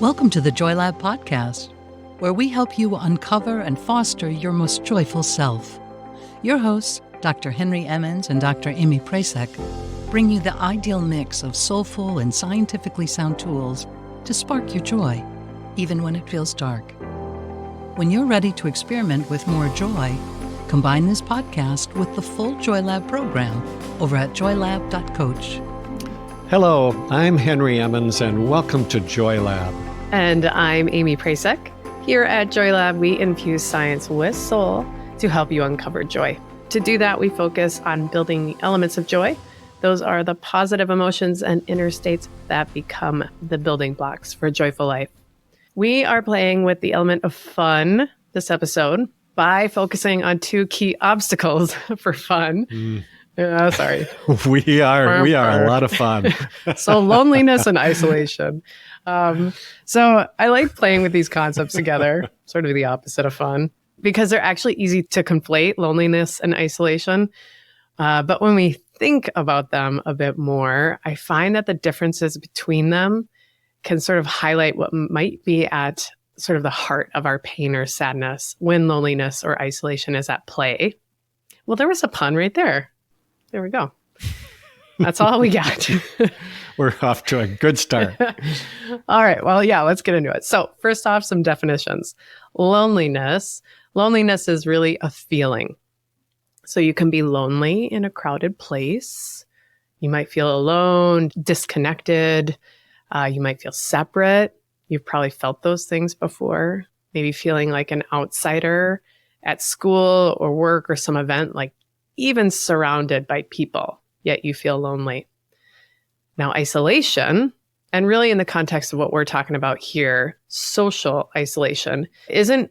Welcome to the Joy Lab podcast, where we help you uncover and foster your most joyful self. Your hosts, Dr. Henry Emmons and Dr. Amy Prasek, bring you the ideal mix of soulful and scientifically sound tools to spark your joy, even when it feels dark. When you're ready to experiment with more joy, combine this podcast with the full Joy Lab program over at joylab.coach. Hello, I'm Henry Emmons, and welcome to Joy Lab. And I'm Amy Prasek. Here at Joy Lab, we infuse science with soul to help you uncover joy. To do that, we focus on building the elements of joy. Those are the positive emotions and inner states that become the building blocks for a joyful life. We are playing with the element of fun this episode by focusing on two key obstacles for fun. Sorry. We are a lot of fun. So loneliness and isolation. So I like playing with these concepts together, sort of the opposite of fun, because they're actually easy to conflate, loneliness and isolation. But when we think about them a bit more, I find that the differences between them can sort of highlight what might be at sort of the heart of our pain or sadness when loneliness or isolation is at play. Well, there was a pun right there. There we go. That's all we got. We're off to a good start. All right. Well, yeah, let's get into it. So first off, some definitions. Loneliness. Loneliness is really a feeling. So you can be lonely in a crowded place. You might feel alone, disconnected. You might feel separate. You've probably felt those things before. Maybe feeling like an outsider at school or work or some event, like even surrounded by people, yet you feel lonely. Now, isolation, and really in the context of what we're talking about here, social isolation, isn't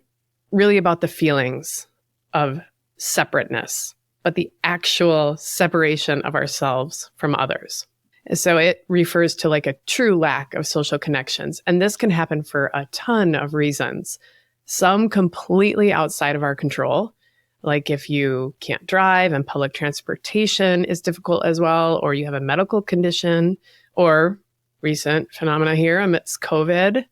really about the feelings of separateness, but the actual separation of ourselves from others. So it refers to like a true lack of social connections. And this can happen for a ton of reasons, some completely outside of our control. Like if you can't drive and public transportation is difficult as well, or you have a medical condition, or recent phenomena here amidst COVID,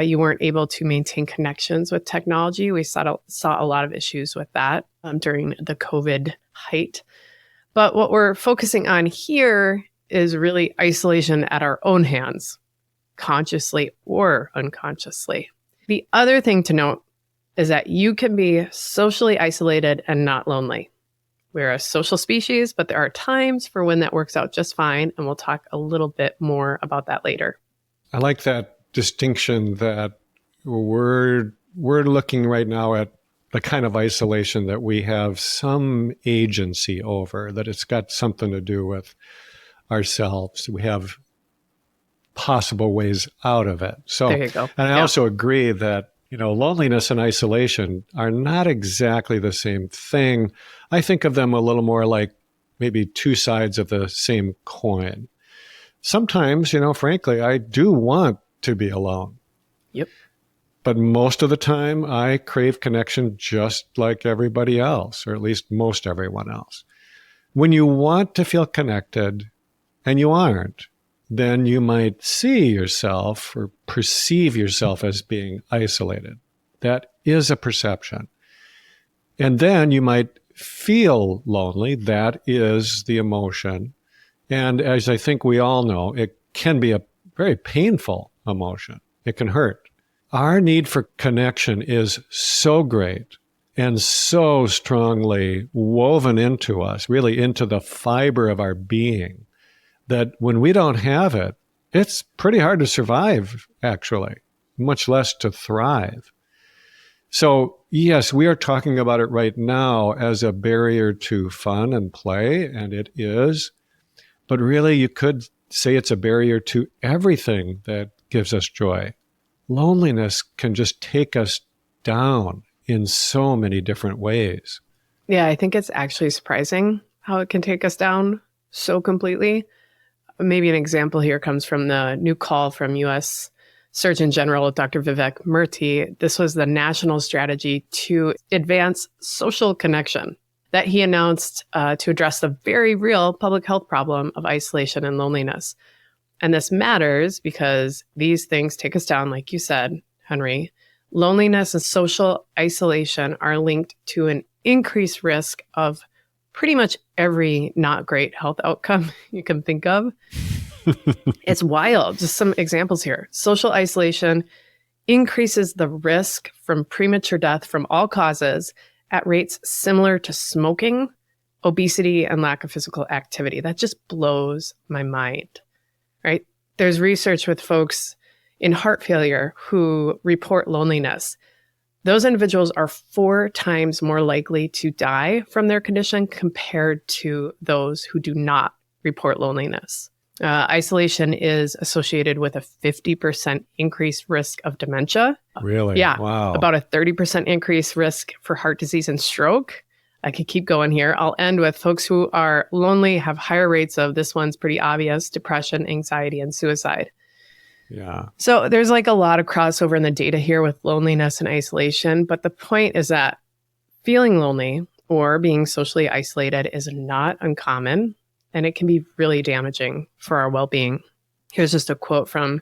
you weren't able to maintain connections with technology. We saw a lot of issues with that during the COVID height. But what we're focusing on here is really isolation at our own hands, consciously or unconsciously. The other thing to note is that you can be socially isolated and not lonely. We're a social species, but there are times for when that works out just fine, and we'll talk a little bit more about that later. I like that distinction that we're looking right now at the kind of isolation that we have some agency over, that it's got something to do with ourselves. We have possible ways out of it. So, there you go. And I also agree that loneliness and isolation are not exactly the same thing. I think of them a little more like maybe two sides of the same coin. Sometimes, frankly, I do want to be alone. Yep. But most of the time, I crave connection just like everybody else, or at least most everyone else. When you want to feel connected and you aren't, then you might see yourself or perceive yourself as being isolated. That is a perception. And then you might feel lonely. That is the emotion. And as I think we all know, it can be a very painful emotion. It can hurt. Our need for connection is so great and so strongly woven into us, really into the fiber of our being, that when we don't have it, it's pretty hard to survive, actually, much less to thrive. So, yes, we are talking about it right now as a barrier to fun and play, and it is. But really, you could say it's a barrier to everything that gives us joy. Loneliness can just take us down in so many different ways. Yeah, I think it's actually surprising how it can take us down so completely. Maybe an example here comes from the new call from U.S. Surgeon General Dr. Vivek Murthy. This was the national strategy to advance social connection that he announced to address the very real public health problem of isolation and loneliness. And this matters because these things take us down, like you said, Henry. Loneliness and social isolation are linked to an increased risk of pretty much every not great health outcome you can think of. It's wild. Just some examples here. Social isolation increases the risk from premature death from all causes at rates similar to smoking, obesity, and lack of physical activity. That just blows my mind, right? There's research with folks in heart failure who report loneliness. Those individuals are 4 times more likely to die from their condition compared to those who do not report loneliness. Isolation is associated with a 50% increased risk of dementia. Really? Yeah. Wow. About a 30% increased risk for heart disease and stroke. I could keep going here. I'll end with folks who are lonely have higher rates of, this one's pretty obvious, depression, anxiety, and suicide. Yeah. So there's like a lot of crossover in the data here with loneliness and isolation. But the point is that feeling lonely or being socially isolated is not uncommon, and it can be really damaging for our well-being. Here's just a quote from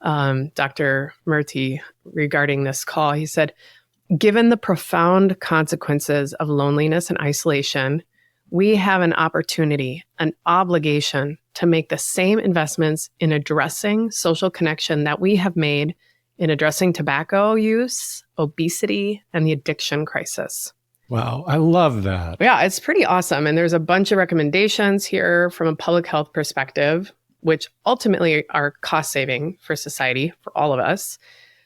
Dr. Murthy regarding this call. He said, "Given the profound consequences of loneliness and isolation, we have an opportunity, an obligation to make the same investments in addressing social connection that we have made in addressing tobacco use, obesity, and the addiction crisis." Wow. I love that. Yeah, it's pretty awesome. And there's a bunch of recommendations here from a public health perspective, which ultimately are cost saving for society, for all of us.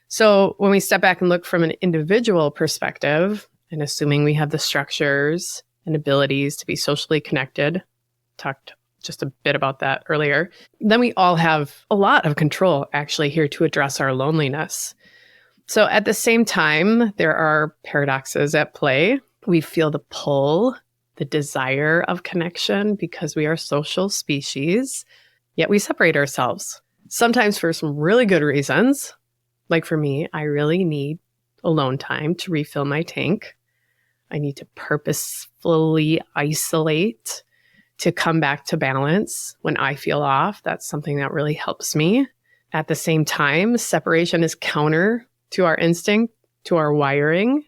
So when we step back and look from an individual perspective, and assuming we have the structures and abilities to be socially connected, talked just a bit about that earlier, then we all have a lot of control actually here to address our loneliness. So at the same time, there are paradoxes at play. We feel the pull, the desire of connection because we are social species, yet we separate ourselves, sometimes for some really good reasons. Like for me, I really need alone time to refill my tank. I need to purposefully isolate to come back to balance when I feel off. That's something that really helps me. At the same time, separation is counter to our instinct, to our wiring.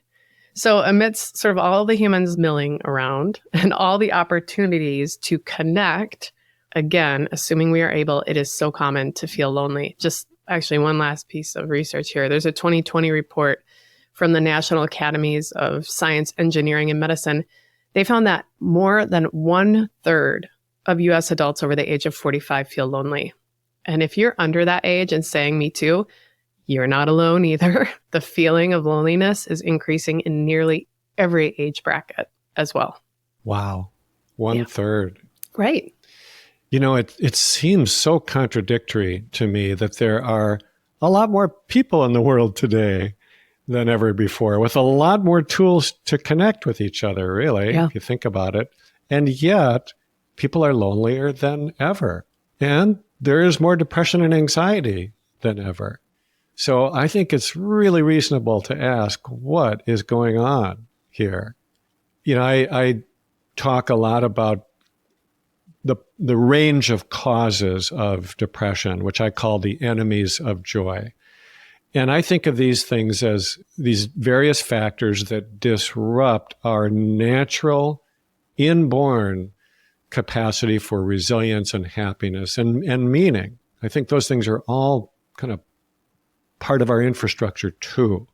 So amidst sort of all the humans milling around and all the opportunities to connect, again, assuming we are able, it is so common to feel lonely. Just actually one last piece of research here. There's a 2020 report from the National Academies of Science, Engineering, and Medicine. They found that more than 1/3 of US adults over the age of 45 feel lonely. And if you're under that age and saying me too, you're not alone either. The feeling of loneliness is increasing in nearly every age bracket as well. Wow. 1/3. Right. You know, it seems so contradictory to me that there are a lot more people in the world today than ever before, with a lot more tools to connect with each other, really, if you think about it. And yet, people are lonelier than ever. And there is more depression and anxiety than ever. So I think it's really reasonable to ask, what is going on here? You know, I talk a lot about the range of causes of depression, which I call the enemies of joy. And I think of these things as these various factors that disrupt our natural, inborn capacity for resilience and happiness and meaning. I think those things are all kind of part of our infrastructure too.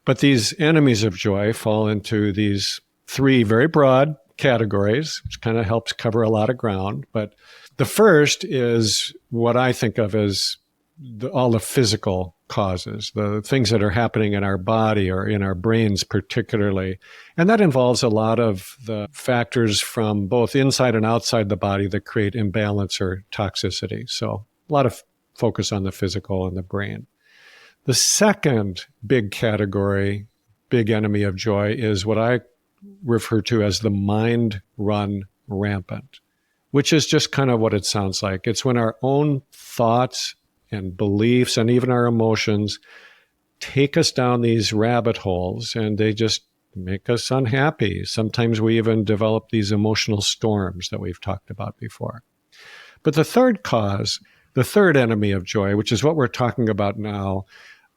But these enemies of joy fall into these 3 very broad categories, which kind of helps cover a lot of ground. But the first is what I think of as all the physical causes, the things that are happening in our body or in our brains particularly. And that involves a lot of the factors from both inside and outside the body that create imbalance or toxicity. So a lot of focus on the physical and the brain. The second big category, big enemy of joy, is what I refer to as the mind run rampant, which is just kind of what it sounds like. It's when our own thoughts and beliefs and even our emotions take us down these rabbit holes and they just make us unhappy. Sometimes we even develop these emotional storms that we've talked about before. But the third cause The third enemy of joy, which is what we're talking about now,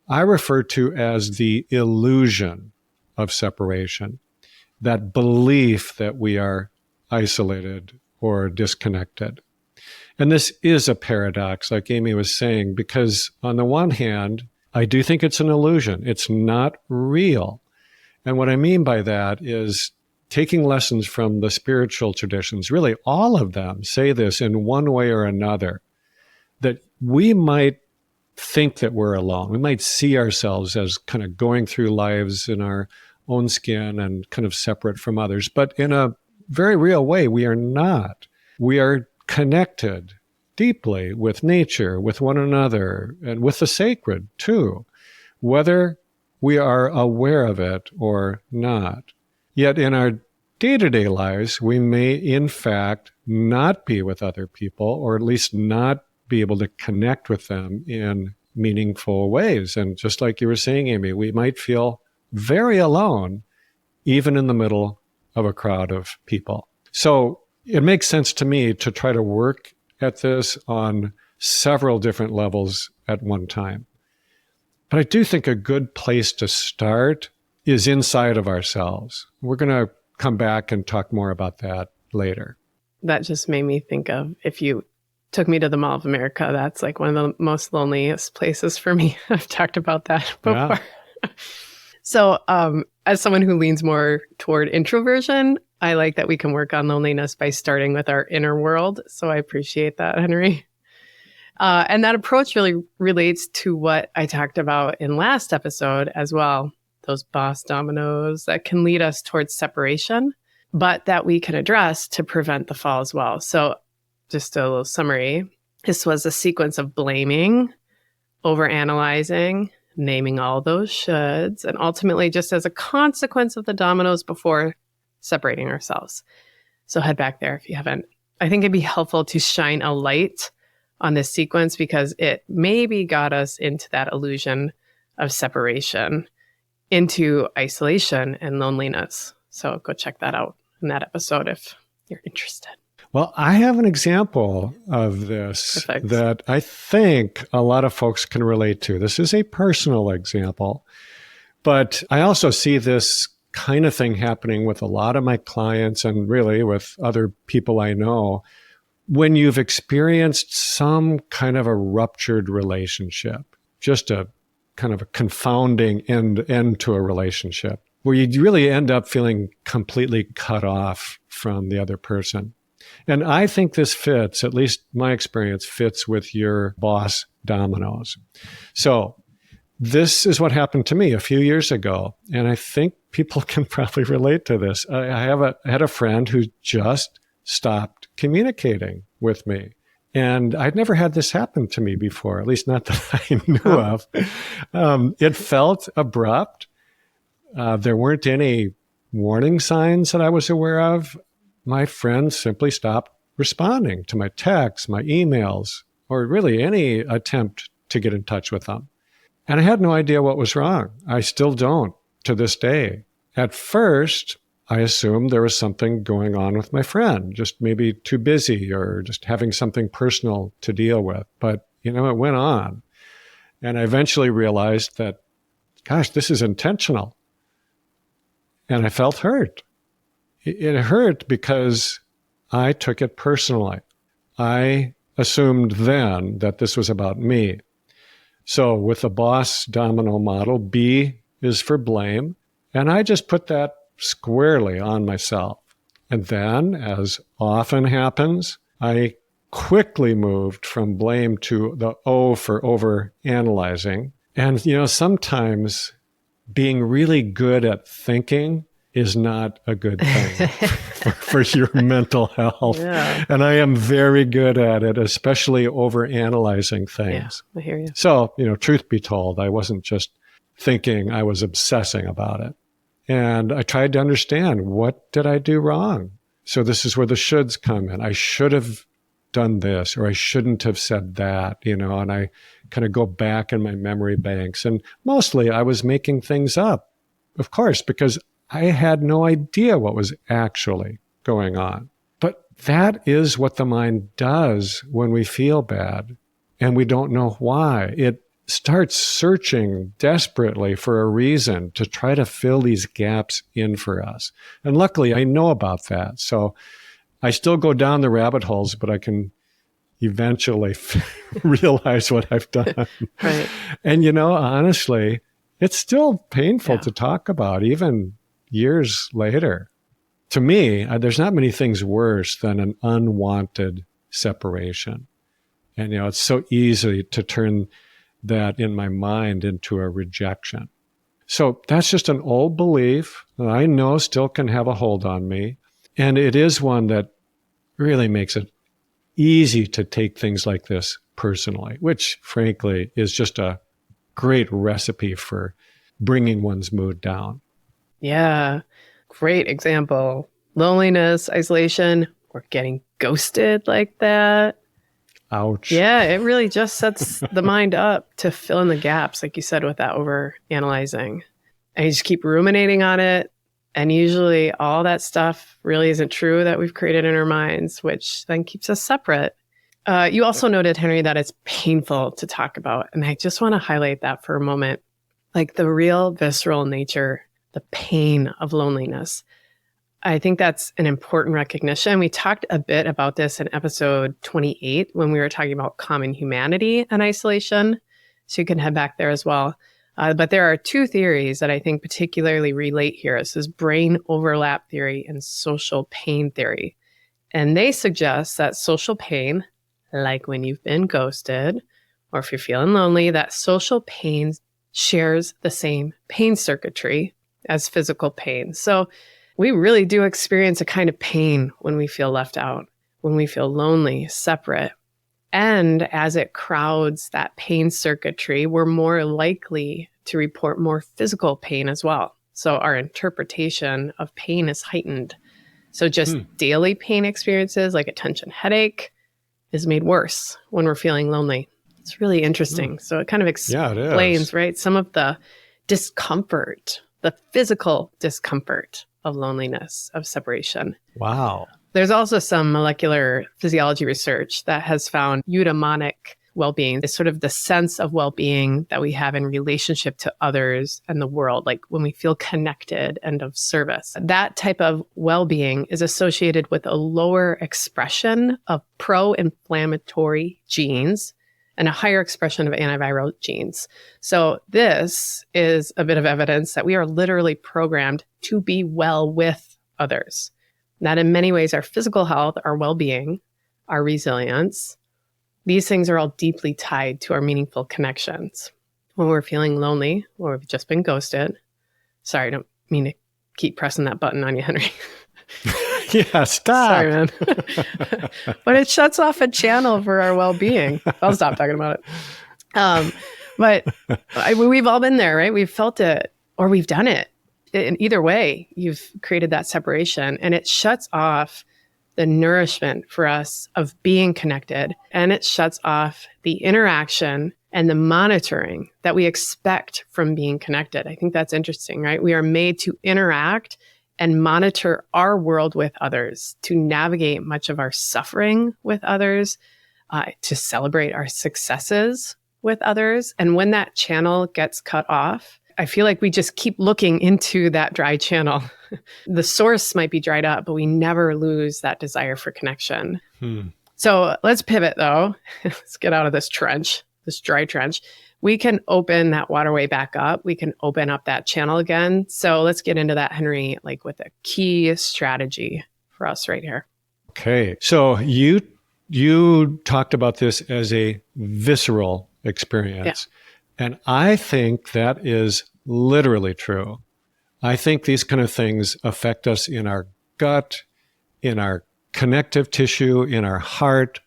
I refer to as the illusion of separation, that belief that we are isolated or disconnected. And this is a paradox, like Amy was saying, because on the one hand, I do think it's an illusion. It's not real. And what I mean by that is taking lessons from the spiritual traditions, really all of them say this in one way or another, that we might think that we're alone. We might see ourselves as kind of going through lives in our own skin and kind of separate from others. But in a very real way, we are not. We are connected deeply with nature, with one another, and with the sacred too, whether we are aware of it or not. Yet in our day-to-day lives, we may in fact not be with other people, or at least not be able to connect with them in meaningful ways. And just like you were saying, Amy, we might feel very alone, even in the middle of a crowd of people. So it makes sense to me to try to work at this on several different levels at one time. But I do think a good place to start is inside of ourselves. We're going to come back and talk more about that later. That just made me think of, if you took me to the Mall of America, that's like one of the most loneliest places for me. I've talked about that before. Yeah. So as someone who leans more toward introversion, I like that we can work on loneliness by starting with our inner world. So I appreciate that, Henry. And that approach really relates to what I talked about in last episode as well, those boss dominoes that can lead us towards separation, but that we can address to prevent the fall as well. So just a little summary. This was a sequence of blaming, overanalyzing, naming all those shoulds, and ultimately just as a consequence of the dominoes before separating ourselves. So head back there if you haven't. I think it'd be helpful to shine a light on this sequence because it maybe got us into that illusion of separation, into isolation and loneliness. So go check that out in that episode if you're interested. Well, I have an example of this Perfect. That I think a lot of folks can relate to. This is a personal example, but I also see this kind of thing happening with a lot of my clients and really with other people I know. When you've experienced some kind of a ruptured relationship, just a kind of a confounding end to a relationship, where you really end up feeling completely cut off from the other person. And I think this fits, at least my experience, fits with your boss dominoes. So this is what happened to me a few years ago. And I think people can probably relate to this. I had a friend who just stopped communicating with me. And I'd never had this happen to me before, at least not that I knew of. It felt abrupt. There weren't any warning signs that I was aware of. My friend simply stopped responding to my texts, my emails, or really any attempt to get in touch with them. And I had no idea what was wrong. I still don't to this day. At first, I assumed there was something going on with my friend, just maybe too busy or just having something personal to deal with. But, it went on. And I eventually realized that, gosh, this is intentional. And I felt hurt. It hurt because I took it personally. I assumed then that this was about me. So with the boss domino model, B is for blame. And I just put that squarely on myself. And then, as often happens, I quickly moved from blame to the O for overanalyzing. And, sometimes being really good at thinking is not a good thing for your mental health. Yeah. And I am very good at it, especially overanalyzing things. Yeah, I hear you. So, truth be told, I wasn't just thinking, I was obsessing about it. And I tried to understand, what did I do wrong? So this is where the shoulds come in. I should have done this, or I shouldn't have said that, and I kind of go back in my memory banks. And mostly I was making things up, of course, because I had no idea what was actually going on. But that is what the mind does when we feel bad. and we don't know why. It starts searching desperately for a reason to try to fill these gaps in for us. And luckily, I know about that. So I still go down the rabbit holes, but I can eventually realize what I've done. Right. And, honestly, it's still painful to talk about, even years later. To me, there's not many things worse than an unwanted separation. And, it's so easy to turn that in my mind into a rejection. So that's just an old belief that I know still can have a hold on me. And it is one that really makes it easy to take things like this personally, which frankly is just a great recipe for bringing one's mood down. Yeah, great example. Loneliness, isolation, or getting ghosted like that. Ouch. Yeah, it really just sets the mind up to fill in the gaps, like you said, with that over analyzing. And you just keep ruminating on it. And usually all that stuff really isn't true that we've created in our minds, which then keeps us separate. You also noted, Henry, that it's painful to talk about. And I just want to highlight that for a moment. Like the real visceral nature, the pain of loneliness. I think that's an important recognition. We talked a bit about this in episode 28 when we were talking about common humanity and isolation. So you can head back there as well. But there are two theories that I think particularly relate here. This is brain overlap theory and social pain theory. And they suggest that social pain, like when you've been ghosted, or if you're feeling lonely, that social pain shares the same pain circuitry as physical pain. So we really do experience a kind of pain when we feel left out, when we feel lonely, separate. And as it crowds that pain circuitry, we're more likely to report more physical pain as well. So our interpretation of pain is heightened. So just daily pain experiences like a tension headache is made worse when we're feeling lonely. It's really interesting. So it kind of explains, right, some of the discomfort, the physical discomfort of loneliness, of separation. Wow. There's also some molecular physiology research that has found eudaimonic well-being is sort of the sense of well-being that we have in relationship to others and the world, like when we feel connected and of service. That type of well-being is associated with a lower expression of pro-inflammatory genes and a higher expression of antiviral genes. So this is a bit of evidence that we are literally programmed to be well with others. That in many ways, our physical health, our well-being, our resilience, these things are all deeply tied to our meaningful connections. When we're feeling lonely or we've just been ghosted, sorry, I don't mean to keep pressing that button on you, Henry. Yeah, stop. Sorry, man. But it shuts off a channel for our well-being. I'll stop talking about it. But we've all been there, right? We've felt it or we've done it. In either way, you've created that separation and it shuts off the nourishment for us of being connected. And it shuts off the interaction and the monitoring that we expect from being connected. I think that's interesting, right? We are made to interact and monitor our world with others, to navigate much of our suffering with others, to celebrate our successes with others. And when that channel gets cut off, I feel like we just keep looking into that dry channel. The source might be dried up, but we never lose that desire for connection. So let's pivot though. Let's get out of this trench, this dry trench. We can open that waterway back up. We can open up that channel again. So let's get into that, Henry, like with a key strategy for us right here. Okay. So you talked about this as a visceral experience. Yeah. And I think that is literally true. I think these kind of things affect us in our gut, in our connective tissue, in our heart.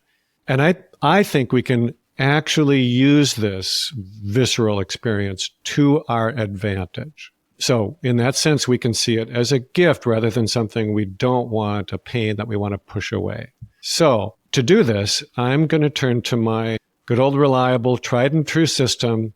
And I think we can actually use this visceral experience to our advantage. So in that sense, we can see it as a gift rather than something we don't want, a pain that we want to push away. So to do this, I'm going to turn to my good old reliable, tried and true system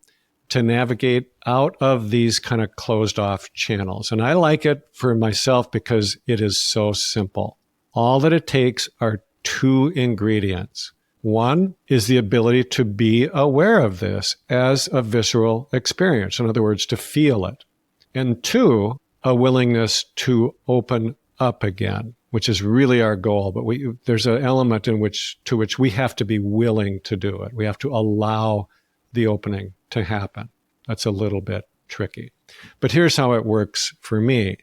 to navigate out of these kind of closed off channels. And I like it for myself because it is so simple. All that it takes are 2 ingredients. One is the ability to be aware of this as a visceral experience. In other words, to feel it. And two, a willingness to open up again, which is really our goal. But there's an element to which we have to be willing to do it. We have to allow the opening to happen. That's a little bit tricky. But here's how it works for me.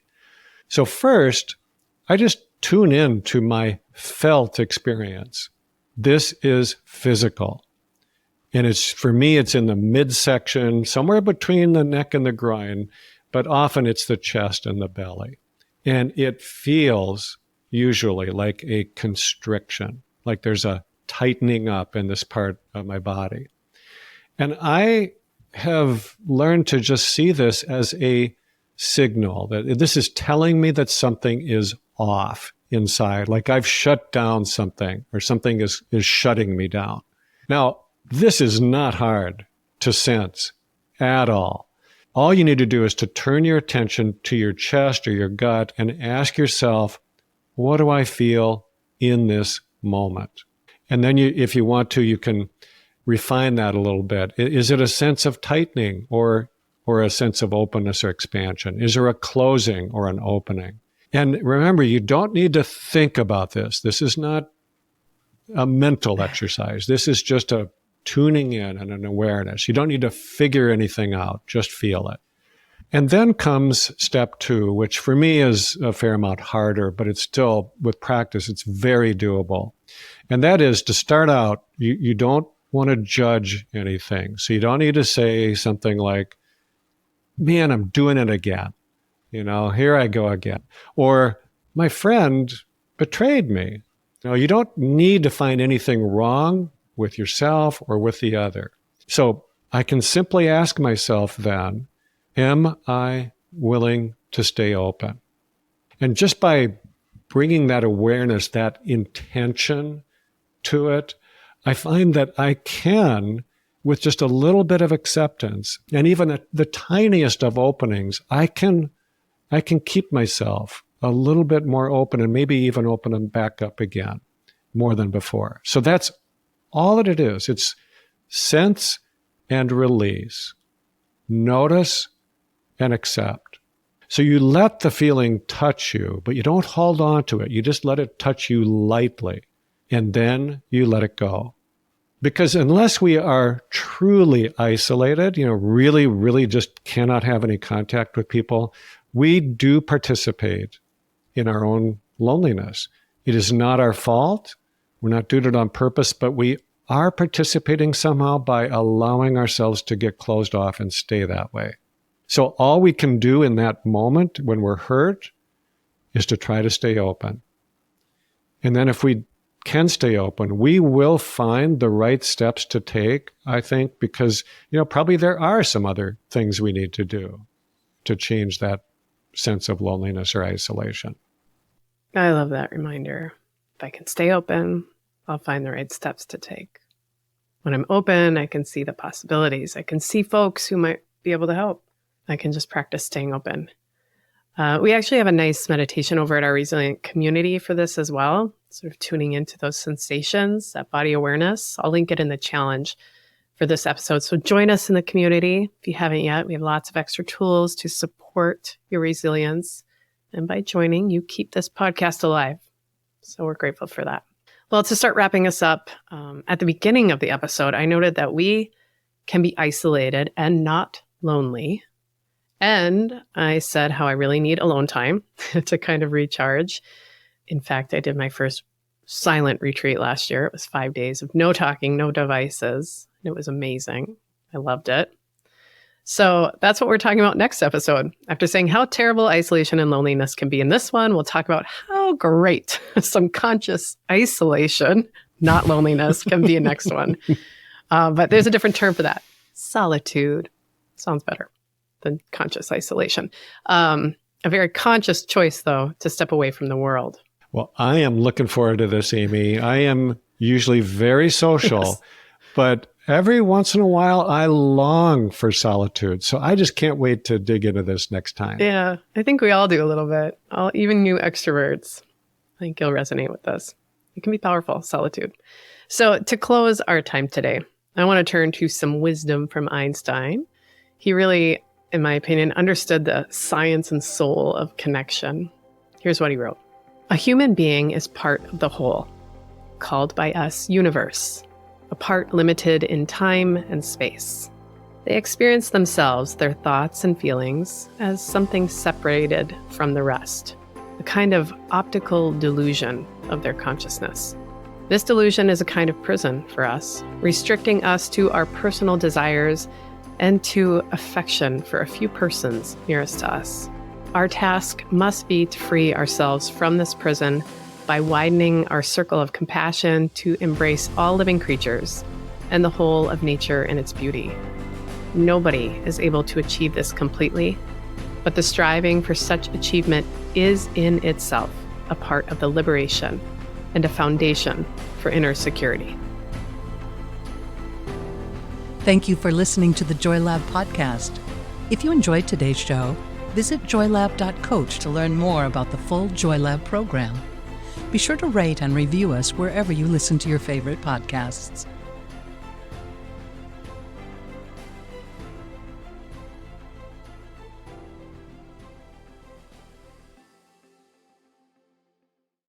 So first, I just tune in to my felt experience. This is physical. And for me, it's in the midsection, somewhere between the neck and the groin, but often it's the chest and the belly. And it feels usually like a constriction, like there's a tightening up in this part of my body. And I have learned to just see this as a signal that this is telling me that something is off inside, like I've shut down something or something is shutting me down. Now, this is not hard to sense at all. All you need to do is to turn your attention to your chest or your gut and ask yourself, what do I feel in this moment? And then if you want to, you can refine that a little bit. Is it a sense of tightening or a sense of openness or expansion? Is there a closing or an opening? And remember, you don't need to think about this. This is not a mental exercise. This is just a tuning in and an awareness. You don't need to figure anything out. Just feel it. And then comes step two, which for me is a fair amount harder, but it's still, with practice, it's very doable. And that is to start out, you don't want to judge anything. So you don't need to say something like, man, I'm doing it again. Here I go again. Or my friend betrayed me. You don't need to find anything wrong with yourself or with the other. So I can simply ask myself then, am I willing to stay open? And just by bringing that awareness, that intention to it, I find that I can, with just a little bit of acceptance, and even at the tiniest of openings, I can keep myself a little bit more open and maybe even open them back up again more than before. So that's all that it is. It's sense and release. Notice and accept. So you let the feeling touch you, but you don't hold on to it. You just let it touch you lightly, and then you let it go. Because unless we are truly isolated, really, really just cannot have any contact with people, we do participate in our own loneliness. It is not our fault. We're not doing it on purpose, but we are participating somehow by allowing ourselves to get closed off and stay that way. So all we can do in that moment when we're hurt is to try to stay open. And then if we can stay open, we will find the right steps to take, I think, because, probably there are some other things we need to do to change that sense of loneliness or isolation. I love that reminder. If I can stay open, I'll find the right steps to take. When I'm open, I can see the possibilities. I can see folks who might be able to help. I can just practice staying open. We actually have a nice meditation over at our Resilient community for this as well, sort of tuning into those sensations, that body awareness. I'll link it in the challenge for this episode. So join us in the community if you haven't yet. We have lots of extra tools to support your resilience. And by joining, you keep this podcast alive. So we're grateful for that. Well, to start wrapping us up, at the beginning of the episode, I noted that we can be isolated and not lonely. And I said how I really need alone time to kind of recharge. In fact, I did my first silent retreat last year. It was 5 days of no talking, no devices. It was amazing. I loved it. So that's what we're talking about next episode. After saying how terrible isolation and loneliness can be in this one, we'll talk about how great some conscious isolation, not loneliness, can be in next one. But there's a different term for that. Solitude. Sounds better than conscious isolation. A very conscious choice, though, to step away from the world. Well, I am looking forward to this, Amy. I am usually very social, yes. But every once in a while, I long for solitude. So I just can't wait to dig into this next time. Yeah, I think we all do a little bit. Even you extroverts. I think you'll resonate with this. It can be powerful, solitude. So to close our time today, I want to turn to some wisdom from Einstein. He really, in my opinion, understood the science and soul of connection. Here's what he wrote. A human being is part of the whole, called by us universe, a part limited in time and space. They experience themselves, their thoughts and feelings, as something separated from the rest, a kind of optical delusion of their consciousness. This delusion is a kind of prison for us, restricting us to our personal desires and to affection for a few persons nearest to us. Our task must be to free ourselves from this prison by widening our circle of compassion to embrace all living creatures and the whole of nature and its beauty. Nobody is able to achieve this completely, but the striving for such achievement is in itself a part of the liberation and a foundation for inner security. Thank you for listening to the Joy Lab podcast. If you enjoyed today's show, visit joylab.coach to learn more about the full Joy Lab program. Be sure to rate and review us wherever you listen to your favorite podcasts.